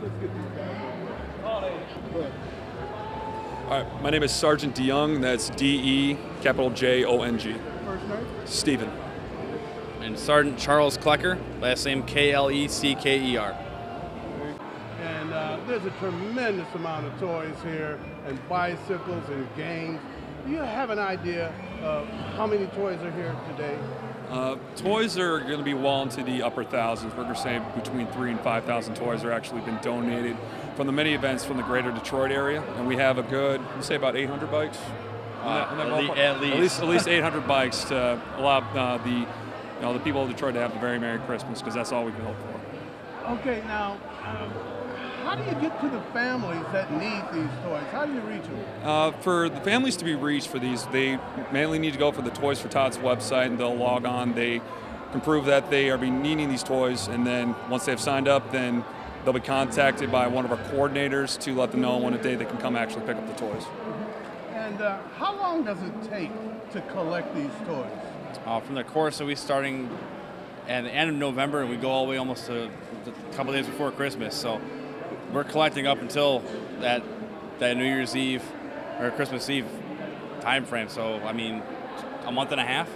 let's get these guys. Go ahead. All right, my name is Sergeant DeYoung. That's DEJONG. First name? Stephen. And Sergeant Charles Klecker, last name Klecker. And there's a tremendous amount of toys here, and bicycles and games. Do you have an idea of how many toys are here today? Toys are going to be well into the upper thousands. We're going to say between 3,000 and 5,000 toys are actually been donated from the many events from the greater Detroit area, and we have a good, let's say about 800 bikes. At least 800 bikes to allow the people of Detroit to have a very Merry Christmas, because that's all we can hope for. Okay, now, how do you get to the families that need these toys? How do you reach them? For the families to be reached for these, they mainly need to go for the Toys for Tots website, and they'll log on. They can prove that they are needing these toys, and then once they've signed up, then they'll be contacted by one of our coordinators to let them know on a day they can come actually pick up the toys. And how long does it take to collect these toys? From the course, so we're starting at the end of November, and we go all the way almost to a couple days before Christmas. So we're collecting up until that New Year's Eve or Christmas Eve time frame. So I mean, a month and a half,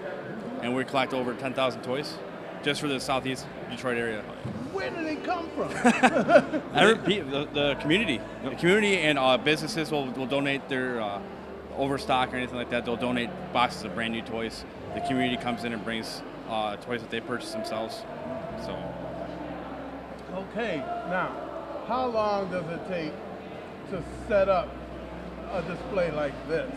and we collect over 10,000 toys just for the Southeast Detroit area. Where do they come from? The community, and businesses will donate their overstock or anything like that. They'll donate boxes of brand new toys. The community comes in and brings toys that they purchase themselves. So. Okay, now, how long does it take to set up a display like this?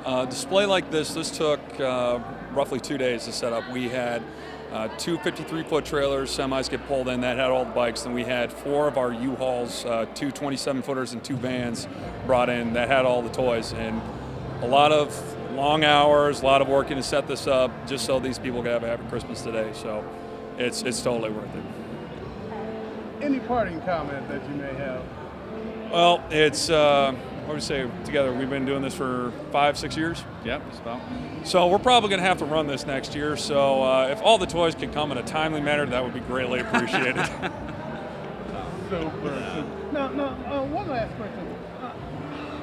A display like this took roughly 2 days to set up. We had two 53-foot trailers, semis get pulled in, that had all the bikes. Then we had 4 of our U-Hauls, 2 27-footers and 2 vans brought in that had all the toys. And a lot of long hours, a lot of working to set this up just so these people can have a happy Christmas today. So it's totally worth it. Any parting comment that you may have? Well, it's, what would you say, together, we've been doing this for 5-6 years. Yep, just about. So we're probably going to have to run this next year. So if all the toys could come in a timely manner, that would be greatly appreciated. Super. Now, one last question.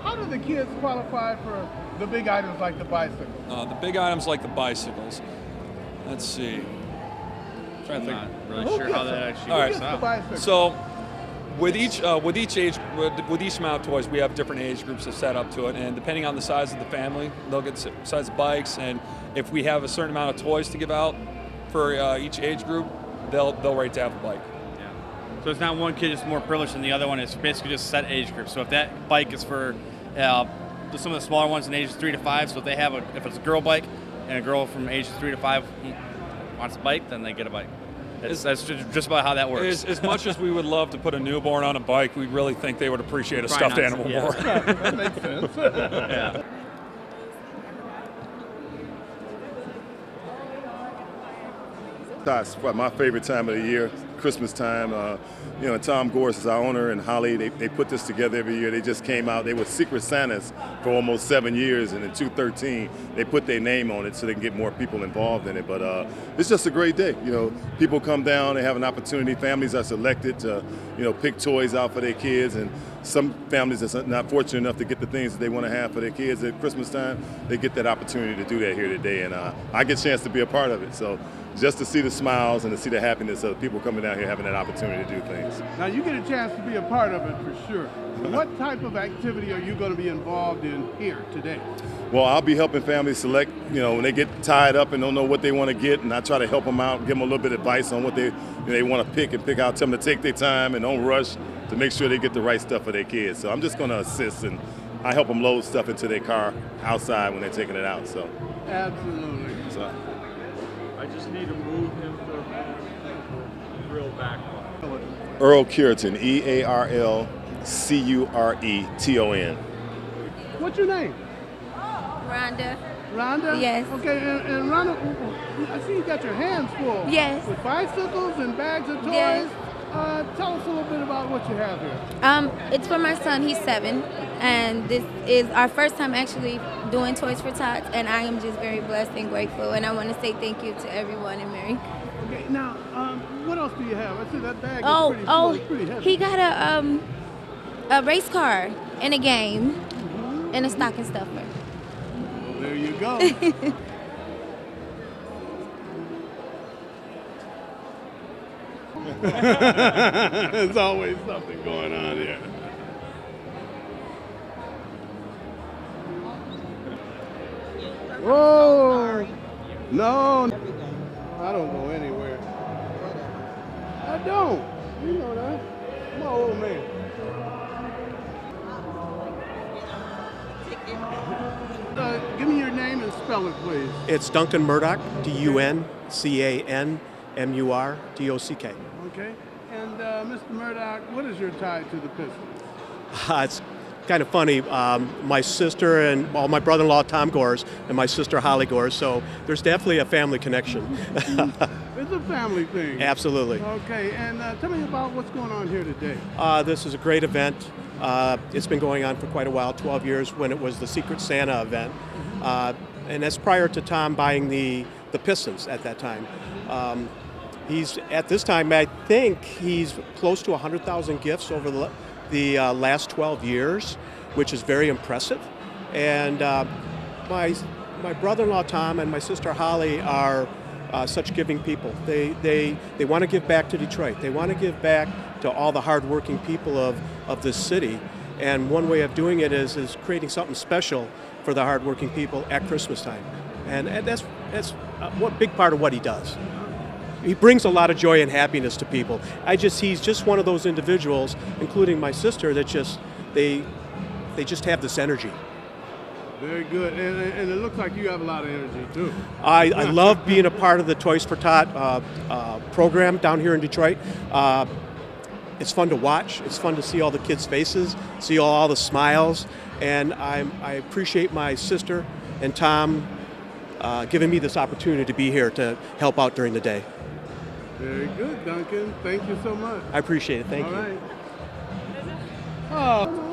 How do the kids qualify for the big items like the bicycles? The big items like the bicycles. Let's see. I'm not really sure how that actually works out. So with each amount of toys, we have different age groups that set up to it, and depending on the size of the family, they'll get size of bikes. And if we have a certain amount of toys to give out for each age group, they'll rate to have a bike. Yeah. So it's not one kid is more privileged than the other one. It's basically just set age groups. So if that bike is for some of the smaller ones in ages 3 to 5, so if it's a girl bike and a girl from ages 3 to 5 wants a bike, then they get a bike. That's just about how that works. As much as we would love to put a newborn on a bike, we really think they would appreciate a stuffed animal more. That makes sense. Yeah. That's my favorite time of the year, Christmas time. Tom Gorse is our owner, and Holly, they put this together every year. They just came out. They were Secret Santas for almost 7 years, and in 2013, they put their name on it so they can get more people involved in it. But it's just a great day. People come down, they have an opportunity. Families are selected to, pick toys out for their kids, and some families that's not fortunate enough to get the things that they want to have for their kids at Christmas time, they get that opportunity to do that here today, and I get a chance to be a part of it. So just to see the smiles and to see the happiness of people coming down here having that opportunity to do things. Now, you get a chance to be a part of it for sure. What type of activity are you going to be involved in here today? Well, I'll be helping families select, when they get tied up and don't know what they want to get, and I try to help them out, give them a little bit of advice on what they want to pick out, tell them to take their time and don't rush to make sure they get the right stuff for their kids. So I'm just going to assist, and I help them load stuff into their car outside when they're taking it out. So. Absolutely. So. I just need to move him to real back one. Earl Cureton, EARL Cureton. What's your name? Rhonda. Rhonda? Yes. Okay, and Rhonda, I see you got your hands full. Yes. With bicycles and bags of toys. Yes. Tell us a little bit about what you have here. It's for my son. He's 7, and this is our first time actually doing Toys for Tots, and I am just very blessed and grateful, and I want to say thank you to everyone and Merry. Okay, now, what else do you have? I see that bag Oh, is oh, pretty heavy. he got a race car and a game and a stocking stuffer. Well, there you go. There's always something going on here. Whoa! No, I don't go anywhere. I don't. You know that. I'm an old man. Give me your name and spell it, please. It's Duncan Murdoch, DUNCANMURDOCK. Okay. And Mr. Murdoch, what is your tie to the Pistons? It's kind of funny. My sister and my brother-in-law Tom Gores and my sister Holly Gores. So there's definitely a family connection. It's a family thing. Absolutely. Okay. And tell me about what's going on here today. This is a great event. It's been going on for quite a while, 12 years, when it was the Secret Santa event. And that's prior to Tom buying the Pistons at that time. He's, at this time, I think he's close to 100,000 gifts over the last 12 years, which is very impressive. And my brother-in-law Tom and my sister Holly are such giving people. They want to give back to Detroit. They want to give back to all the hardworking people of this city. And one way of doing it is creating something special for the hardworking people at Christmas time. And that's one big part of what he does. He brings a lot of joy and happiness to people. He's just one of those individuals, including my sister, that they just have this energy. Very good. And it looks like you have a lot of energy, too. I love being a part of the Toys for Tot program down here in Detroit. It's fun to watch. It's fun to see all the kids' faces, see all the smiles. And I appreciate my sister and Tom giving me this opportunity to be here to help out during the day. Very good, Duncan. Thank you so much. I appreciate it. Thank you. All right. Oh.